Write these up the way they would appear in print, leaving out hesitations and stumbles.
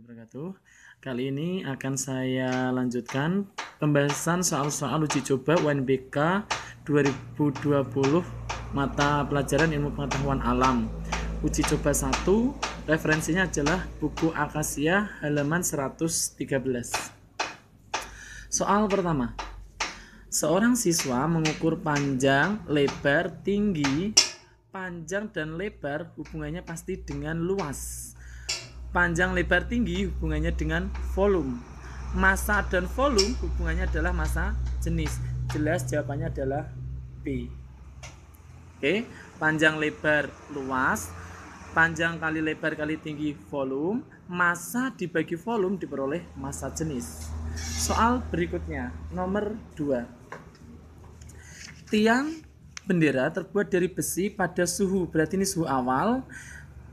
wabarakatuh. Kali ini akan saya lanjutkan pembahasan soal-soal uji coba UNBK 2020 mata pelajaran ilmu pengetahuan alam. Uji coba 1, referensinya adalah buku Akasia halaman 113. Soal pertama. Seorang siswa mengukur panjang, lebar, tinggi. Panjang dan lebar hubungannya pasti dengan luas. Panjang, lebar, tinggi hubungannya dengan volume. Massa dan volume hubungannya adalah massa jenis. Jelas jawabannya adalah B. Oke, panjang, lebar, luas. Panjang kali lebar kali tinggi volume. Massa dibagi volume diperoleh massa jenis. Soal berikutnya, nomor 2. Tiang bendera terbuat dari besi pada suhu, berarti ini suhu awal,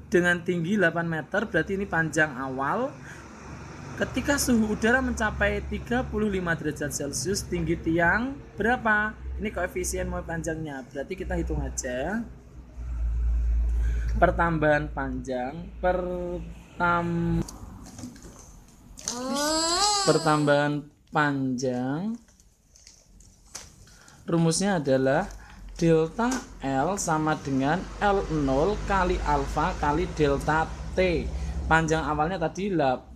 dengan tinggi 8 meter, berarti ini panjang awal. Ketika suhu udara mencapai 35 derajat Celcius, tinggi tiang berapa? Ini koefisien mau panjangnya, berarti kita hitung aja. Pertambahan panjang, pertambahan panjang, rumusnya adalah delta L sama dengan L0 kali alfa kali delta T. Panjang awalnya tadi 8.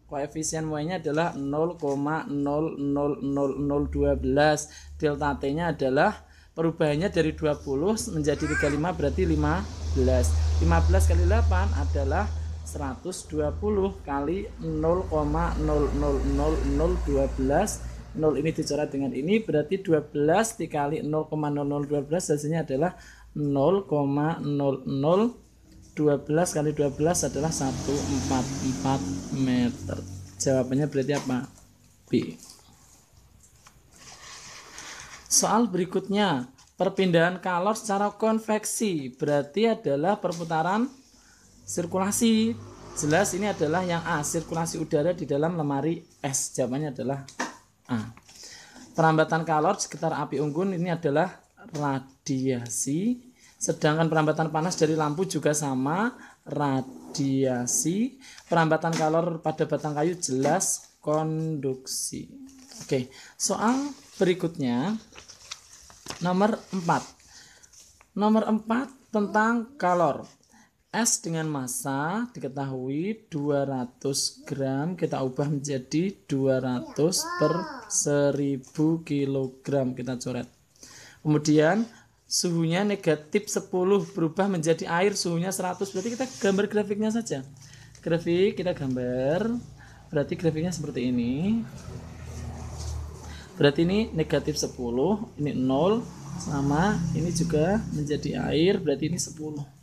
Koefisien Y-nya adalah 0,000012. Delta T-nya adalah perubahannya dari 20 menjadi 35, berarti 15. 15 kali 8 adalah 120 kali 0,000012. 0 ini dicoret dengan ini, berarti 12 dikali 0,0012 hasilnya adalah 0,0012 kali 12 adalah 144 meter. Jawabannya berarti apa? B. Soal berikutnya, perpindahan kalor secara konveksi berarti adalah perputaran sirkulasi. Jelas ini adalah yang A, sirkulasi udara di dalam lemari es. Jawabannya adalah A. Perambatan kalor sekitar api unggun ini adalah radiasi. Sedangkan perambatan panas dari lampu juga sama, radiasi. Perambatan kalor pada batang kayu jelas konduksi. Oke, soal berikutnya nomor 4. Nomor 4 tentang kalor. Es dengan massa diketahui 200 gram, kita ubah menjadi 200 per 1000 kilogram, kita coret. Kemudian suhunya negatif 10 berubah menjadi air, suhunya 100, berarti kita gambar grafiknya saja. Grafik kita gambar, berarti grafiknya seperti ini. Berarti ini negatif 10, ini 0, sama ini juga menjadi air, berarti ini 10.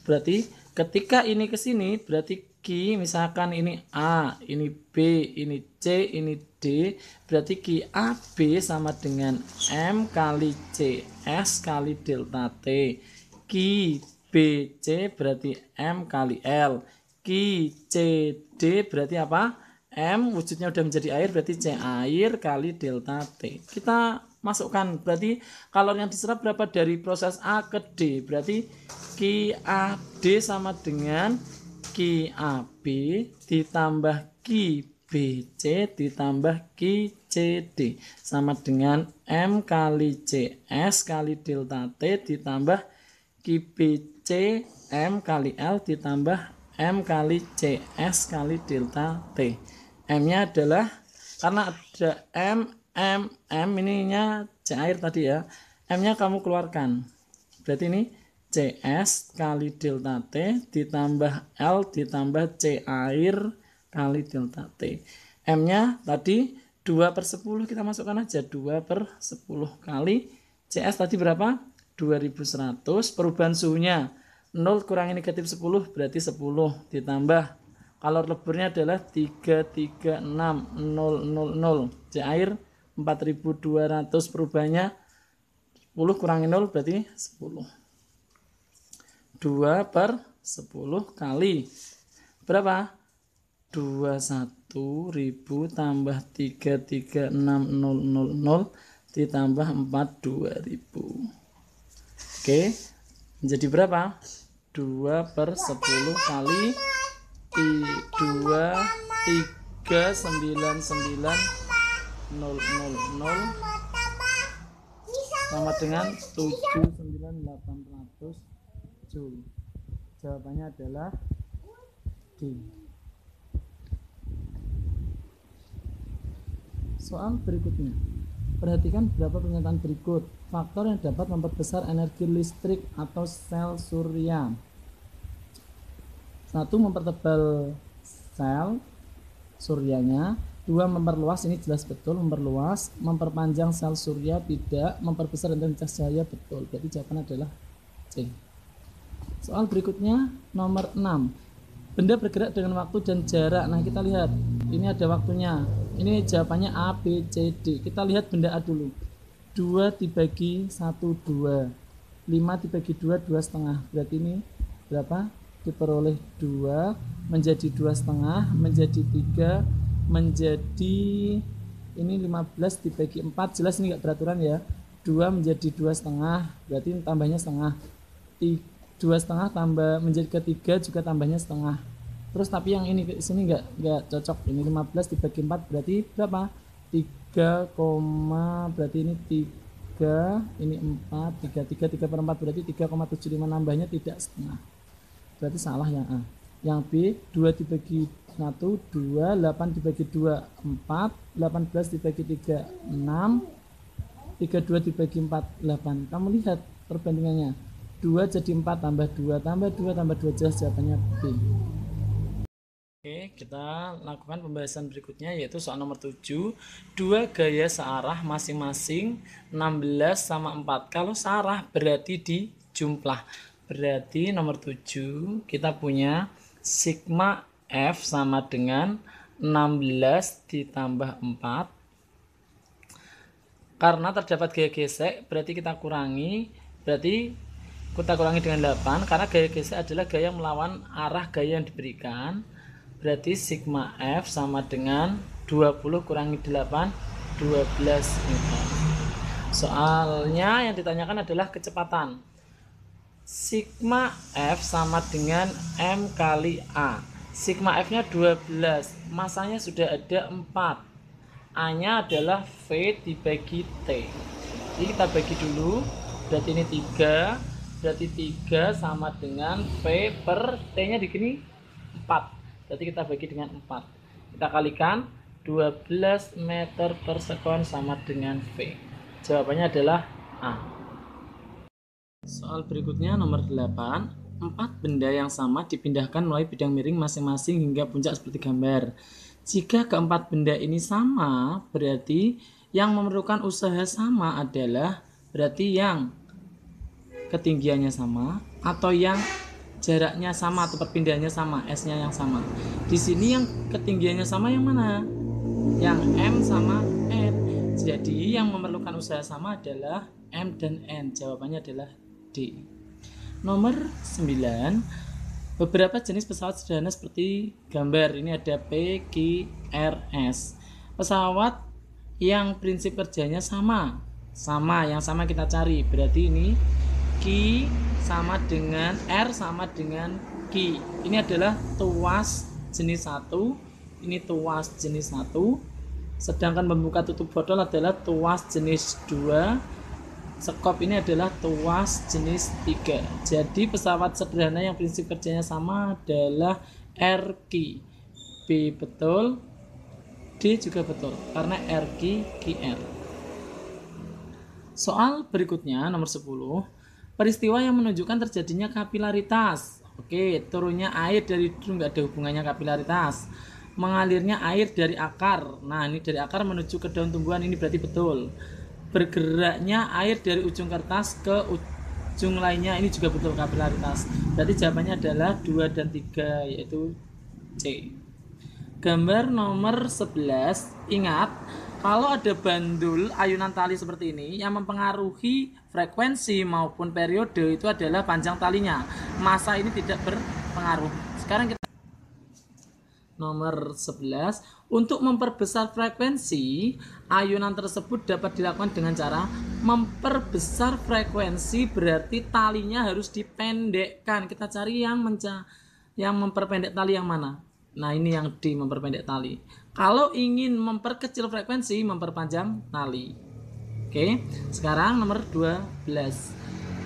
Berarti ketika ini ke sini, berarti Q, misalkan ini A, ini B, ini C, ini D, berarti QAB sama dengan M kali CS kali delta T. QBC berarti M kali L. QCD berarti apa? M wujudnya udah menjadi air, berarti C air kali delta T. Kita masukkan, berarti kalor yang diserap berapa dari proses A ke D, berarti QAD sama dengan QAB ditambah QBC ditambah QCD sama dengan M kali CS kali delta T ditambah QBC M kali L ditambah M kali CS kali delta T. M nya adalah, karena ada M ininya C air tadi ya, M nya kamu keluarkan, berarti ini CS kali delta T ditambah L ditambah C air kali delta T. M nya tadi 2 per 10, kita masukkan aja 2 per 10 kali CS tadi berapa? 2100. Perubahan suhunya 0 kurangi negatif 10 berarti 10 ditambah kalor leburnya adalah 336.000. C air 4200, perubahannya 10 kurangi 0 berarti 10. 2 per 10 kali berapa? 21.000 tambah 336.000 ditambah 42.000. Oke, menjadi berapa? 2 per 10 kali 2399000 sama dengan 79800 Joule. Jawabannya adalah D. Soal berikutnya. Perhatikan beberapa pernyataan berikut. Faktor yang dapat memperbesar energi listrik atau sel surya. 1. Mempertebal sel suryanya. 2. Memperluas, ini jelas betul, memperluas. Memperpanjang sel surya tidak. Memperbesar intensitas cahaya betul. Berarti jawabannya adalah C. Soal berikutnya nomor 6. Benda bergerak dengan waktu dan jarak. Nah, kita lihat. Ini ada waktunya. Ini jawabannya A, B, C, D. Kita lihat benda A dulu. 2 dibagi 1, 2. 5 dibagi 2, 2,5. Berarti ini berapa? Diperoleh 2, menjadi 2,5, menjadi 3, menjadi ini 15 dibagi 4. Jelas ini enggak beraturan ya. 2 menjadi 2,5, berarti ini tambahnya setengah. 2,5 tambah menjadi ketiga juga tambahnya setengah. Terus tapi yang ini ke sini enggak cocok. Ini 15 dibagi 4 berarti berapa? 3, berarti ini 3, ini 4, 3/4 berarti 3,75, nambahnya tidak setengah. Berarti salah yang A. Yang B, 2 dibagi 1, 2, 8 dibagi 2, 4, 18 dibagi 3, 6, 32 dibagi 4, 8. Kamu lihat perbandingannya. 2 jadi 4 tambah 2 tambah 2 tambah 2, jelas jawabannya B. Oke, kita lakukan pembahasan berikutnya yaitu soal nomor 7. 2 gaya searah masing-masing 16 sama 4. Kalau searah berarti dijumlah. Berarti nomor 7 kita punya sigma F sama dengan 16 ditambah 4. Karena terdapat gaya gesek berarti kita kurangi dengan 8 karena gaya gesek adalah gaya melawan arah gaya yang diberikan. Berarti sigma F sama dengan 20 kurangi 8, 12 meter. Soalnya yang ditanyakan adalah kecepatan. Sigma F sama dengan M kali A. Sigma F-nya 12, masanya sudah ada 4. A-nya adalah V dibagi T. Jadi kita bagi dulu, berarti ini 3. Berarti 3 sama dengan V per T-nya di sini 4. Berarti kita bagi dengan 4. Kita kalikan 12 meter per sekon sama dengan V. Jawabannya adalah A. Soal berikutnya nomor 8. 4 benda yang sama dipindahkan melalui bidang miring masing-masing hingga puncak seperti gambar. Jika keempat benda ini sama, berarti yang memerlukan usaha sama adalah berarti yang ketinggiannya sama atau yang jaraknya sama atau perpindahannya sama, S-nya yang sama. Di sini yang ketinggiannya sama yang mana? Yang M sama N. Jadi yang memerlukan usaha sama adalah M dan N. Jawabannya adalah D. Nomor 9. Beberapa jenis pesawat sederhana seperti gambar. Ini ada P, Q, R, S. Pesawat yang prinsip kerjanya sama. Yang sama kita cari. Berarti ini Q sama dengan R sama dengan Q. Ini adalah tuas jenis 1. Ini tuas jenis 1. Sedangkan pembuka tutup botol adalah tuas jenis 2. Sekop ini adalah tuas jenis 3. Jadi pesawat sederhana yang prinsip kerjanya sama adalah RQ. B betul, D juga betul karena RQ QR. Soal berikutnya nomor 10. Peristiwa yang menunjukkan terjadinya kapilaritas. Oke, turunnya air dari hidung, nggak ada hubungannya kapilaritas. Mengalirnya air dari akar. Nah, ini dari akar menuju ke daun tumbuhan, ini berarti betul. Bergeraknya air dari ujung kertas ke ujung lainnya, ini juga betul kapilaritas. Berarti jawabannya adalah 2 dan 3 yaitu C. Gambar nomor 11. Ingat, kalau ada bandul ayunan tali seperti ini yang mempengaruhi frekuensi maupun periode itu adalah panjang talinya. Massa ini tidak berpengaruh. Sekarang kita nomor 11. Untuk memperbesar frekuensi, ayunan tersebut dapat dilakukan dengan cara memperbesar frekuensi, berarti talinya harus dipendekkan. Kita cari yang memperpendek tali yang mana? Nah, ini yang D, memperpendek tali. Kalau ingin memperkecil frekuensi, memperpanjang tali. Oke, sekarang nomor 12.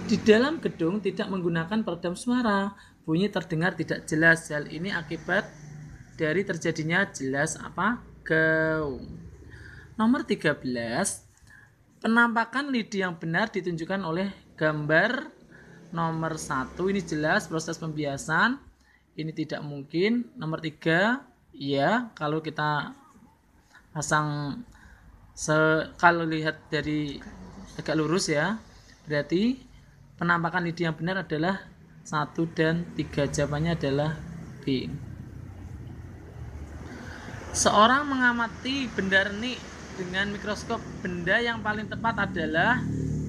Di dalam gedung tidak menggunakan peredam suara. Bunyi terdengar tidak jelas. Hal ini akibat dari terjadinya jelas apa? Gaung. Nomor 13. Penampakan lidi yang benar ditunjukkan oleh gambar nomor 1. Ini jelas proses pembiasan. Ini tidak mungkin. Nomor 3, ya, kalau kita pasang kalau lihat dari agak lurus ya, berarti penampakan lidi yang benar adalah 1 dan 3. Jawabannya adalah B. Seorang mengamati benda renik dengan mikroskop. Benda yang paling tepat adalah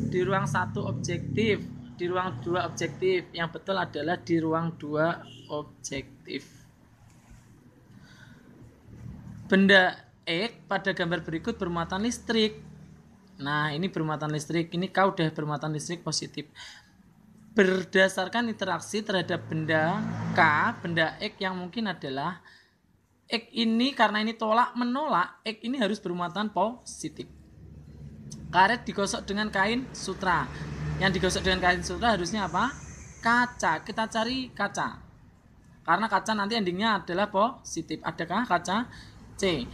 di ruang 1 objektif, di ruang 2 objektif. Yang betul adalah di ruang 2 objektif. Benda X pada gambar berikut bermuatan listrik. Nah, ini bermuatan listrik. Ini K udah bermuatan listrik positif. Berdasarkan interaksi terhadap benda K, benda X yang mungkin adalah X ini, karena ini tolak menolak, X ini harus bermuatan positif. Karet digosok dengan kain sutra. Yang digosok dengan kain sutra harusnya apa? Kaca. Kita cari kaca. Karena kaca nanti endingnya adalah positif. Adakah kaca? C.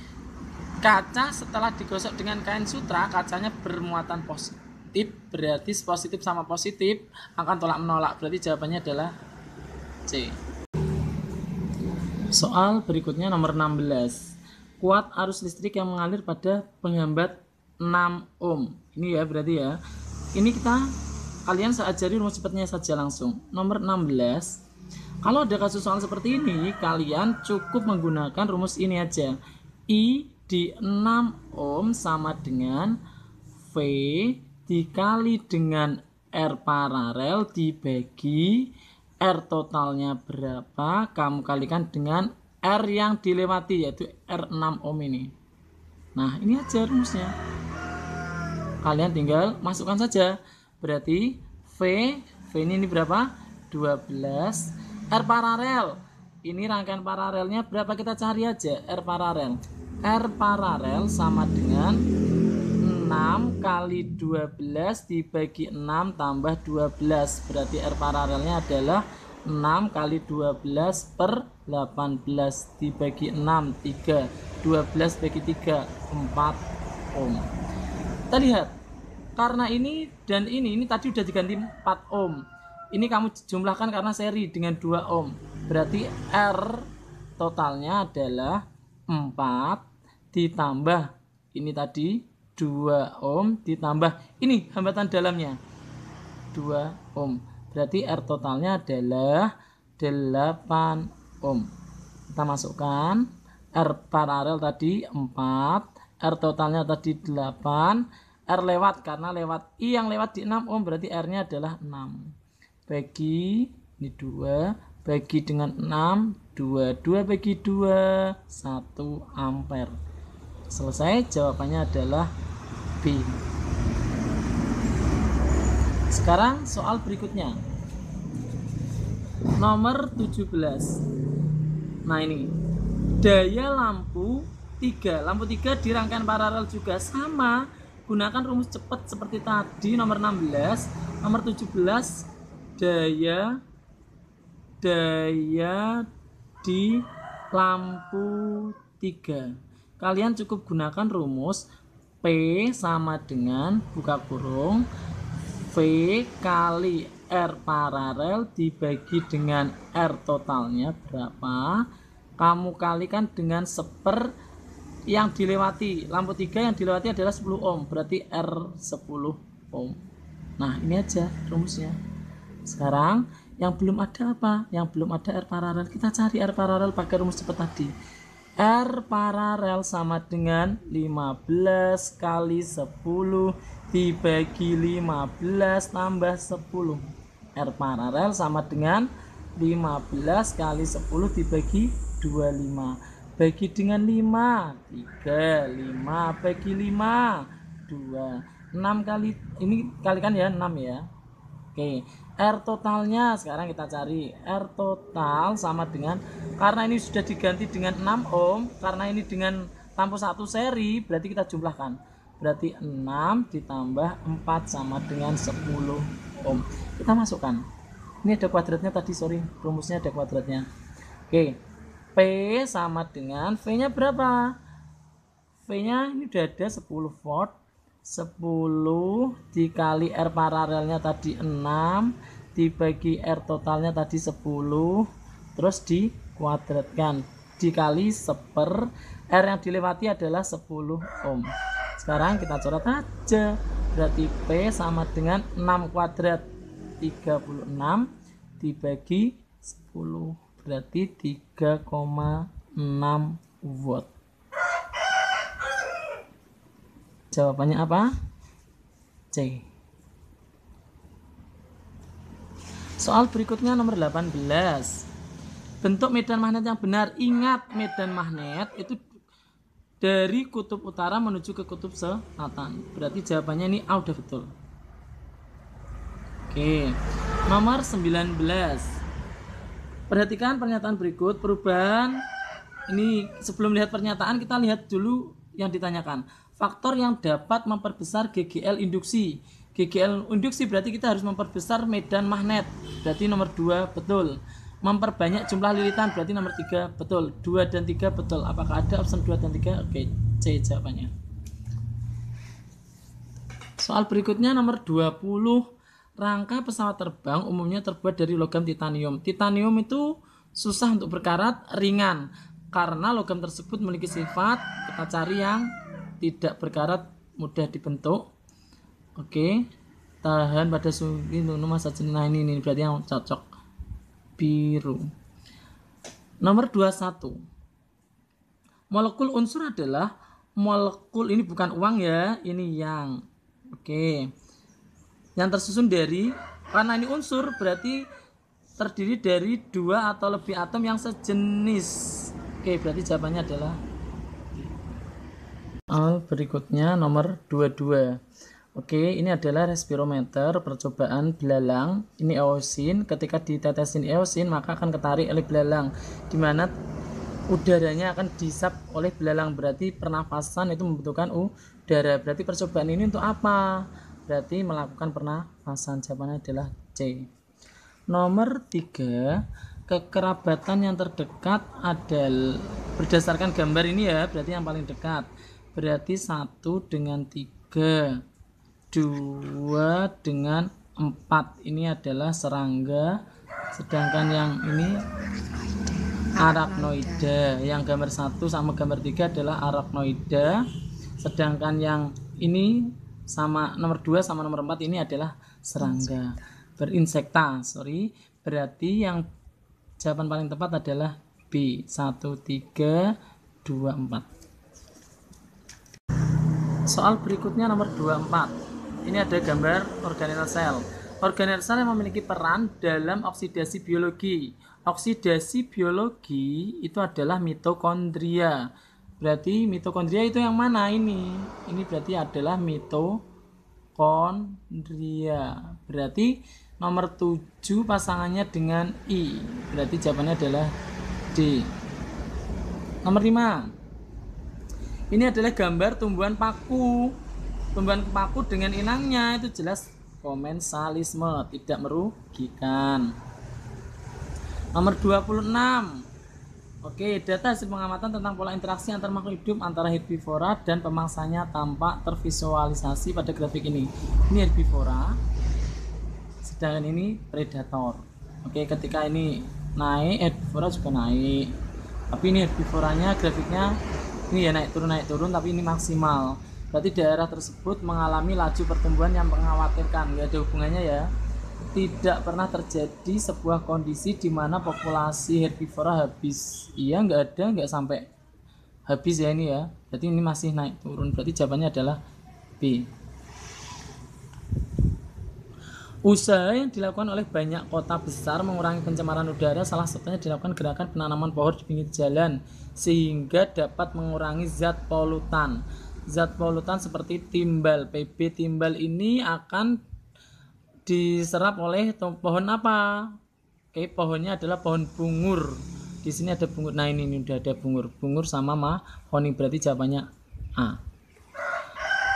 Kaca setelah digosok dengan kain sutra, kacanya bermuatan positif. Berarti positif sama positif akan tolak menolak. Berarti jawabannya adalah C. Soal berikutnya nomor 16. Kuat arus listrik yang mengalir pada penghambat 6 ohm. Ini ya berarti ya. Ini kalian saya ajari rumus cepatnya saja langsung. Nomor 16. Kalau ada kasus soal seperti ini, kalian cukup menggunakan rumus ini aja. I di 6 ohm sama dengan V dikali dengan R paralel dibagi R totalnya berapa, kamu kalikan dengan R yang dilewati, yaitu R 6 ohm ini. Nah, ini aja rumusnya. Kalian tinggal masukkan saja. Berarti V ini berapa? 12. R paralel. Ini rangkaian paralelnya berapa, kita cari aja. R paralel. R paralel sama dengan 6 kali 12 dibagi 6 tambah 12. Berarti R paralelnya adalah 6 kali 12 per 18 dibagi 6, 3. 12 bagi 3, 4 ohm. Kita lihat, karena ini dan ini tadi udah diganti 4 ohm. Ini kamu jumlahkan karena seri dengan 2 ohm. Berarti R totalnya adalah 4 ditambah ini tadi 2 ohm ditambah ini hambatan dalamnya 2 ohm. Berarti R totalnya adalah 8 ohm. Kita masukkan R paralel tadi 4, R totalnya tadi 8, R lewat karena lewat I yang lewat di 6 ohm, berarti R-nya adalah 6. Bagi ini 2 bagi dengan 6, 2 bagi 2, 1 ampere. Selesai, jawabannya adalah B. Sekarang soal berikutnya nomor 17. Nah, ini daya lampu 3. Lampu 3 di rangkaian paralel juga sama. Gunakan rumus cepat seperti tadi nomor 16. Nomor 17, daya di lampu 3. Kalian cukup gunakan rumus P sama dengan buka kurung V kali R paralel dibagi dengan R totalnya berapa, kamu kalikan dengan seper yang dilewati. Lampu 3 yang dilewati adalah 10 ohm, berarti R 10 ohm. Nah, ini aja rumusnya. Sekarang yang belum ada apa? Yang belum ada R paralel. Kita cari R paralel pakai rumus cepat tadi. R paralel sama dengan 15 kali 10 dibagi 15 tambah 10. R paralel sama dengan 15 kali 10 dibagi 25. Bagi dengan 5, 3, 5 bagi 5, 2. 6 kali, ini kalikan ya, 6 ya. Oke, R totalnya sekarang kita cari. R total sama dengan, Karena ini sudah diganti dengan 6 ohm, karena ini dengan lampu 1 seri, berarti kita jumlahkan. Berarti 6 ditambah 4 sama dengan 10 ohm. Kita masukkan. Ini ada kuadratnya tadi, sorry, rumusnya ada kuadratnya. Oke, P sama dengan V-nya berapa? V-nya ini udah ada 10 volt. 10 dikali R paralelnya tadi 6 dibagi R totalnya tadi 10, terus dikuadratkan dikali 1/, R yang dilewati adalah 10 ohm. Sekarang kita coret aja, berarti P sama dengan 6 kuadrat 36 dibagi 10, berarti 3,6 watt. Jawabannya apa? C. Soal berikutnya nomor 18. Bentuk medan magnet yang benar. Ingat, medan magnet itu dari kutub utara menuju ke kutub selatan. Berarti jawabannya ini A udah betul. Oke. Nomor 19. Perhatikan pernyataan berikut. Perubahan. Ini sebelum lihat pernyataan kita lihat dulu yang ditanyakan. Faktor yang dapat memperbesar GGL induksi. GGL induksi berarti kita harus memperbesar medan magnet. Berarti nomor 2 betul. Memperbanyak jumlah lilitan berarti nomor 3 betul. 2 dan 3 betul. Apakah ada opsi 2 dan 3? Oke, C jawabannya. Soal berikutnya nomor 20. Rangka pesawat terbang umumnya terbuat dari logam titanium. Titanium itu susah untuk berkarat, ringan. Karena logam tersebut memiliki sifat, kita cari yang tidak berkarat, mudah dibentuk. Oke, tahan pada suhu masa jenis. Nah ini berarti yang cocok, biru. Nomor 21. Molekul unsur adalah molekul, ini bukan uang ya, ini yang. Oke, yang tersusun dari, karena ini unsur berarti terdiri dari 2 atau lebih atom yang sejenis. Oke, berarti jawabannya adalah berikutnya nomor 22. Oke, ini adalah respirometer, percobaan belalang. Ini eosin, ketika ditetesin eosin maka akan ketarik oleh belalang, dimana udaranya akan dihisap oleh belalang. Berarti pernafasan itu membutuhkan udara. Berarti percobaan ini untuk apa? Berarti melakukan pernafasan. Jawabannya adalah C. Nomor 3. Kekerabatan yang terdekat adalah berdasarkan gambar ini ya, berarti yang paling dekat. Berarti 1 dengan 3, 2 dengan 4. Ini adalah serangga, sedangkan yang ini arachnoida. Yang gambar 1 sama gambar 3 adalah arachnoida, sedangkan yang ini sama nomor 2 sama nomor 4 ini adalah serangga berinsekta. Berarti yang jawaban paling tepat adalah B, 1, 3, 2, 4. Soal berikutnya nomor 24. Ini ada gambar organel sel. Organel sel yang memiliki peran dalam oksidasi biologi. Oksidasi biologi itu adalah mitokondria. Berarti mitokondria itu yang mana ini? Ini berarti adalah mitokondria. Berarti nomor 7 pasangannya dengan I. Berarti jawabannya adalah D. Nomor 5. Ini adalah gambar tumbuhan paku. Tumbuhan paku dengan inangnya itu jelas komensalisme, tidak merugikan. Nomor 26. Oke, data hasil pengamatan tentang pola interaksi antar makhluk hidup antara herbivora dan pemangsanya tampak tervisualisasi pada grafik ini. Ini herbivora, sedangkan ini predator. Oke, ketika ini naik, herbivora juga naik. Tapi ini herbivoranya grafiknya ini ya naik turun, tapi ini maksimal. Berarti daerah tersebut mengalami laju pertumbuhan yang mengkhawatirkan. Nggak ada hubungannya ya. Tidak pernah terjadi sebuah kondisi di mana populasi herbivora habis. Iya, nggak sampai habis ya ini ya. Berarti ini masih naik turun. Berarti jawabannya adalah B. Usaha yang dilakukan oleh banyak kota besar mengurangi pencemaran udara, salah satunya dilakukan gerakan penanaman pohon di pinggir jalan sehingga dapat mengurangi zat polutan. Zat polutan seperti timbal, PB timbal ini akan diserap oleh pohon apa? Oke, pohonnya adalah pohon bungur. Di sini ada bungur. Nah, ini udah ada bungur sama mahoni, berarti jawabannya A.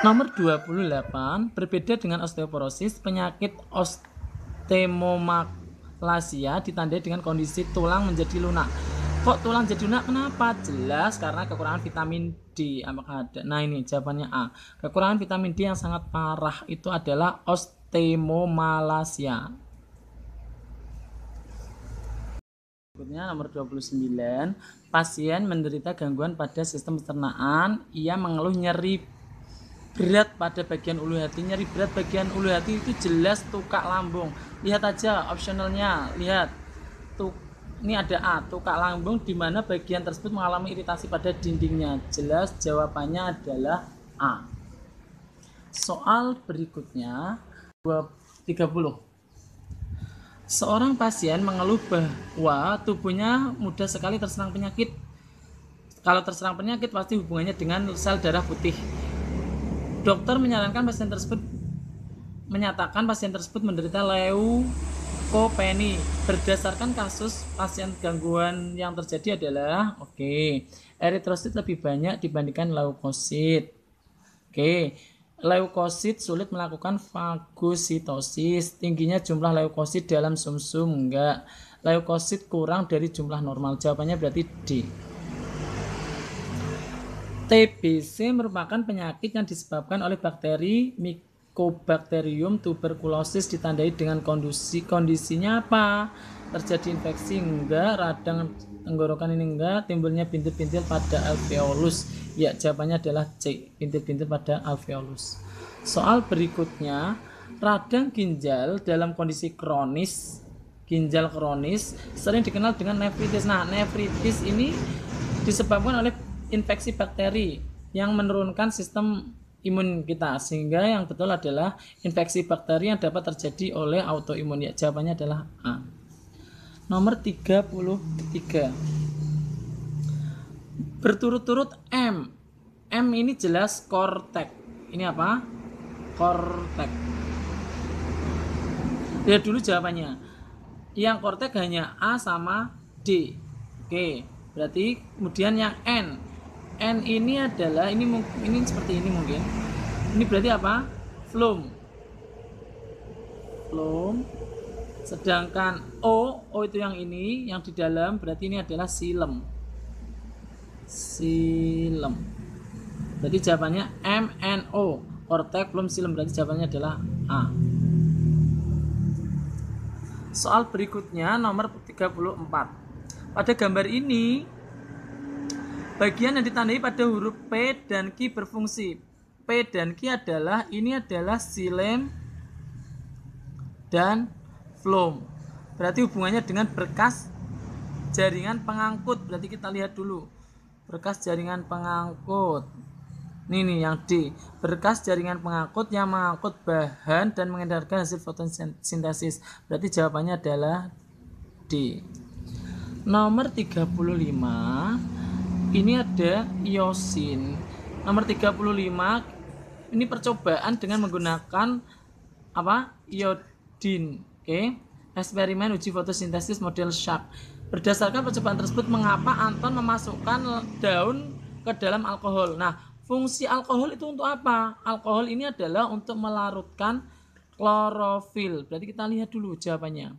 Nomor 28, berbeda dengan osteoporosis, penyakit osteomalacia ditandai dengan kondisi tulang menjadi lunak. Kok tulang jadi lunak? Kenapa? Jelas karena kekurangan vitamin D. Apakah ada? Nah, ini jawabannya A. Kekurangan vitamin D yang sangat parah itu adalah osteomalacia. Berikutnya nomor 29, pasien menderita gangguan pada sistem pencernaan, ia mengeluh nyeri berat pada bagian ulu hati. Nyeri berat bagian ulu hati itu jelas tukak lambung. Lihat aja optionalnya, lihat tuh, ini ada A, tukak lambung di mana bagian tersebut mengalami iritasi pada dindingnya. Jelas jawabannya adalah A. Soal berikutnya 30. Seorang pasien mengeluh bahwa tubuhnya mudah sekali terserang penyakit. Kalau terserang penyakit pasti hubungannya dengan sel darah putih. Dokter menyatakan pasien tersebut menderita leukopenia. Berdasarkan kasus pasien gangguan yang terjadi adalah eritrosit lebih banyak dibandingkan leukosit. Leukosit sulit melakukan fagositosis. Tingginya jumlah leukosit dalam sumsum enggak. Leukosit kurang dari jumlah normal. Jawabannya berarti D. TBC merupakan penyakit yang disebabkan oleh bakteri Mycobacterium tuberculosis, ditandai dengan kondisinya apa? Terjadi infeksi enggak, radang tenggorokan ini enggak, timbulnya bintil-bintil pada alveolus. Ya, jawabannya adalah C, bintil-bintil pada alveolus. Soal berikutnya, radang ginjal dalam kondisi kronis, ginjal kronis sering dikenal dengan nefritis. Nah, nefritis ini disebabkan oleh infeksi bakteri yang menurunkan sistem imun kita, sehingga yang betul adalah infeksi bakteri yang dapat terjadi oleh autoimun. Ya, jawabannya adalah A. Nomor 33. Berturut-turut M. M ini jelas kortek. Ini apa? Kortek. Lihat dulu jawabannya. Yang kortek hanya A sama D. Berarti kemudian yang N. N ini adalah ini seperti ini mungkin. Ini berarti apa? Phloem. Sedangkan O itu yang ini, yang di dalam, berarti ini adalah xilem. Berarti jawabannya MNO. Kortek, phloem, xilem. Berarti jawabannya adalah A. Soal berikutnya nomor 34. Pada gambar ini bagian yang ditandai pada huruf P dan Q berfungsi. P dan Q adalah xilem dan phloem. Berarti hubungannya dengan berkas jaringan pengangkut. Berarti kita lihat dulu. Berkas jaringan pengangkut. Ini yang D. Berkas jaringan pengangkut yang mengangkut bahan dan mengedarkan hasil fotosintesis. Berarti jawabannya adalah D. Nomor 35. Ini ada iosin. Nomor 35, ini percobaan dengan menggunakan iodin. Eksperimen uji fotosintesis model Sharp. Berdasarkan percobaan tersebut, mengapa Anton memasukkan daun ke dalam alkohol? Nah, fungsi alkohol itu untuk apa? Alkohol ini adalah untuk melarutkan klorofil. Berarti kita lihat dulu jawabannya.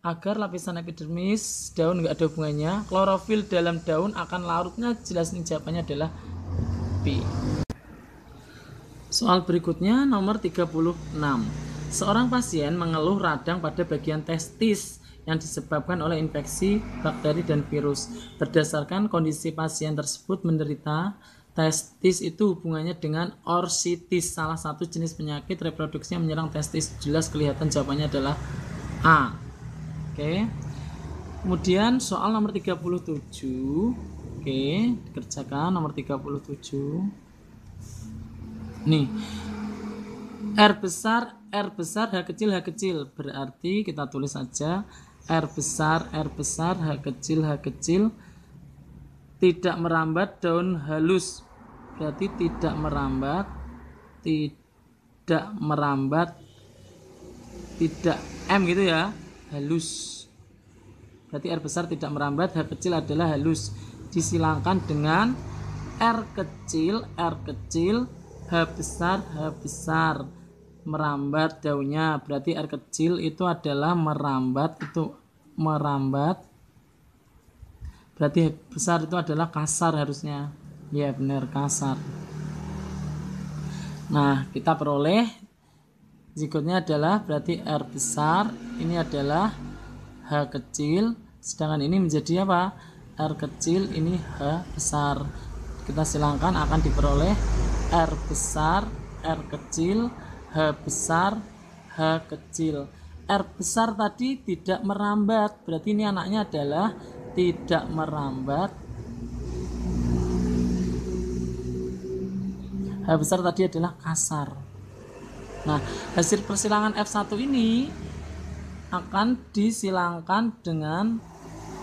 Agar lapisan epidermis daun nggak ada hubungannya, klorofil dalam daun akan larutnya, jelas ini jawabannya adalah B. Soal berikutnya nomor 36. Seorang pasien mengeluh radang pada bagian testis yang disebabkan oleh infeksi bakteri dan virus. Berdasarkan kondisi pasien tersebut menderita testis itu hubungannya dengan orsitis, salah satu jenis penyakit reproduksi yang menyerang testis. Jelas kelihatan jawabannya adalah A. Kemudian soal nomor 37. Dikerjakan nomor 37. Nih. R besar, H kecil, berarti kita tulis saja R besar, H kecil, tidak merambat daun halus. Berarti tidak merambat, tidak M gitu ya, halus. berarti R besar tidak merambat, H kecil adalah halus. Disilangkan dengan R kecil, H besar merambat daunnya, berarti R kecil itu adalah merambat, berarti H besar itu adalah kasar harusnya, ya benar kasar. Nah kita peroleh zigotnya adalah berarti R besar, ini adalah H kecil, sedangkan ini menjadi apa? R kecil, ini H besar. Kita silangkan akan diperoleh R besar, R kecil, H besar, H kecil. R besar tadi tidak merambat, berarti ini anaknya adalah tidak merambat. H besar tadi adalah kasar. Nah, hasil persilangan F1 ini akan disilangkan dengan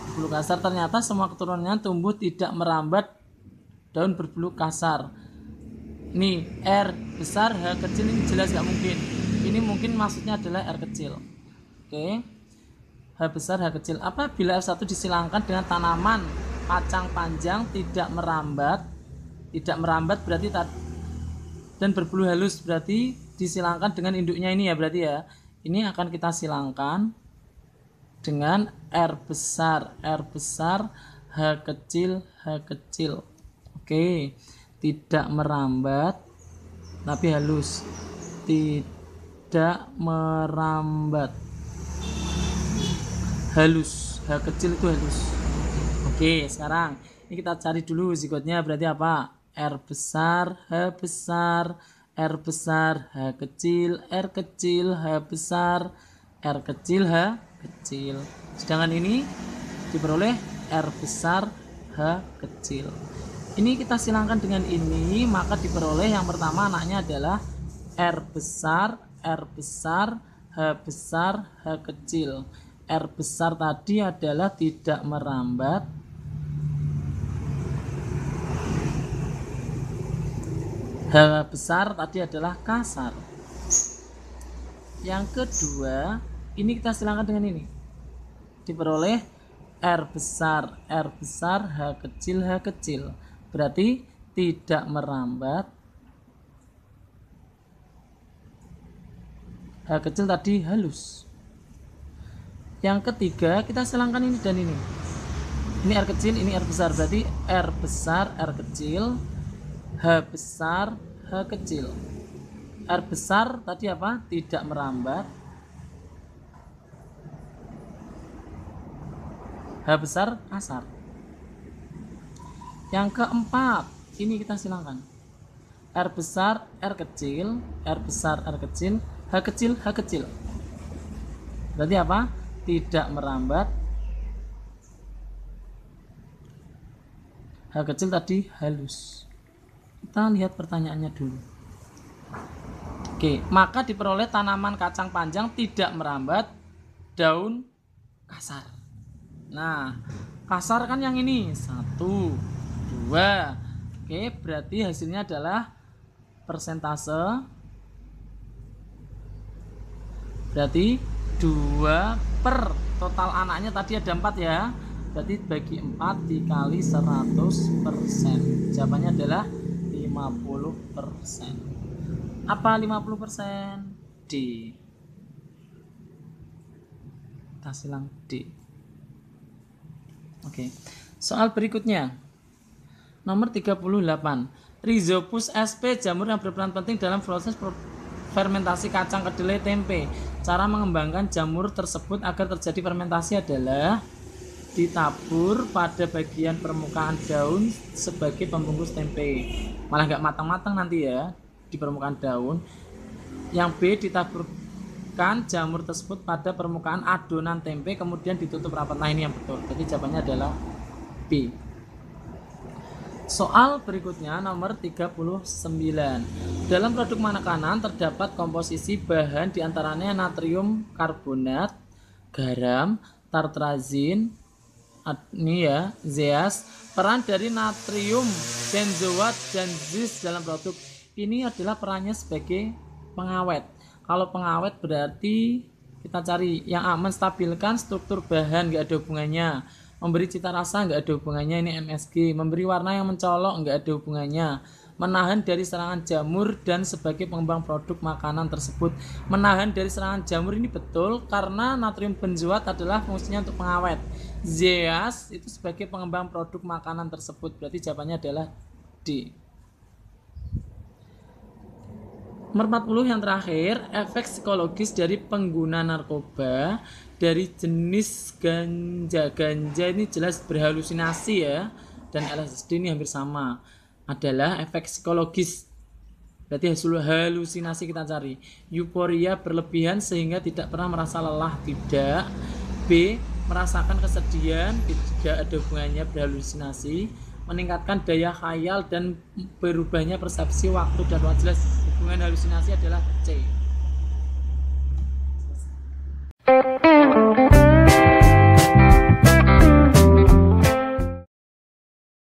berbulu kasar. Ternyata semua keturunannya tumbuh tidak merambat daun berbulu kasar. Nih R besar, H kecil, ini jelas gak mungkin. Ini mungkin maksudnya adalah R kecil. Oke, H besar, H kecil. Apabila F1 disilangkan dengan tanaman kacang panjang tidak merambat berarti dan berbulu halus, berarti disilangkan dengan induknya ini ya, berarti ya. Ini akan kita silangkan dengan R besar, H kecil, H kecil. Oke, tidak merambat tapi halus, tidak merambat, halus, H kecil itu halus. Oke, sekarang ini kita cari dulu zigotnya, berarti apa? R besar, H besar, R besar, H kecil, R kecil, H besar, R kecil, H kecil. Sedangkan ini diperoleh R besar, H kecil. Ini kita silangkan dengan ini, maka diperoleh yang pertama anaknya adalah R besar, H besar, H kecil. R besar tadi adalah tidak merambat, H besar tadi adalah kasar. Yang kedua, ini kita silangkan dengan ini, diperoleh R besar, H kecil, H kecil. Berarti tidak merambat, H kecil tadi halus. Yang ketiga kita silangkan ini dan ini. Ini R kecil, ini R besar, berarti R besar, R kecil, H besar, H kecil. R besar tadi apa? Tidak merambat, H besar kasar. Yang keempat, ini kita silangkan R besar, R kecil, R besar, R kecil, H kecil, H kecil. Berarti apa? Tidak merambat, H kecil tadi halus. Kita lihat pertanyaannya dulu. Oke, maka diperoleh tanaman kacang panjang tidak merambat, daun kasar. Nah, kasar kan yang ini 1, 2. Oke, berarti hasilnya adalah persentase. Berarti 2 per total anaknya tadi ada 4 ya. Berarti bagi 4 dikali 100%. Jawabannya adalah 50%. Apa 50%? D. Kita silang D. Oke. Soal berikutnya. Nomor 38. Rhizopus sp, jamur yang berperan penting dalam proses fermentasi kacang kedelai tempe. Cara mengembangkan jamur tersebut agar terjadi fermentasi adalah ditabur pada bagian permukaan daun sebagai pembungkus tempe. Malah nggak matang-matang nanti ya di permukaan daun. Yang B, ditaburkan jamur tersebut pada permukaan adonan tempe kemudian ditutup rapat. Nah ini yang betul. Jadi jawabannya adalah B. Soal berikutnya nomor 39. Dalam produk makanan terdapat komposisi bahan diantaranya natrium karbonat, garam, tartrazin, ini ya, zeas. Peran dari natrium benzoat dan zis dalam produk ini adalah perannya sebagai pengawet. Kalau pengawet berarti Kita cari yang A, menstabilkan struktur bahan, nggak ada hubungannya. Memberi cita rasa, nggak ada hubungannya, ini MSG. Memberi warna yang mencolok, nggak ada hubungannya. Menahan dari serangan jamur dan sebagai pengembang produk makanan tersebut. Menahan dari serangan jamur ini betul karena natrium benzoat adalah fungsinya untuk pengawet. Zeas itu sebagai pengembang produk makanan tersebut. Berarti jawabannya adalah D. Nomor 40 yang terakhir, efek psikologis dari pengguna narkoba dari jenis ganja. Ganja ini jelas berhalusinasi ya, dan LSD ini hampir sama. Adalah efek psikologis. Berarti halusinasi kita cari. Euforia berlebihan sehingga tidak pernah merasa lelah, tidak. B, merasakan kesedihan, tidak ada hubungannya berhalusinasi. Meningkatkan daya khayal dan berubahnya persepsi waktu dan ruang. Jelas hubungan halusinasi adalah C.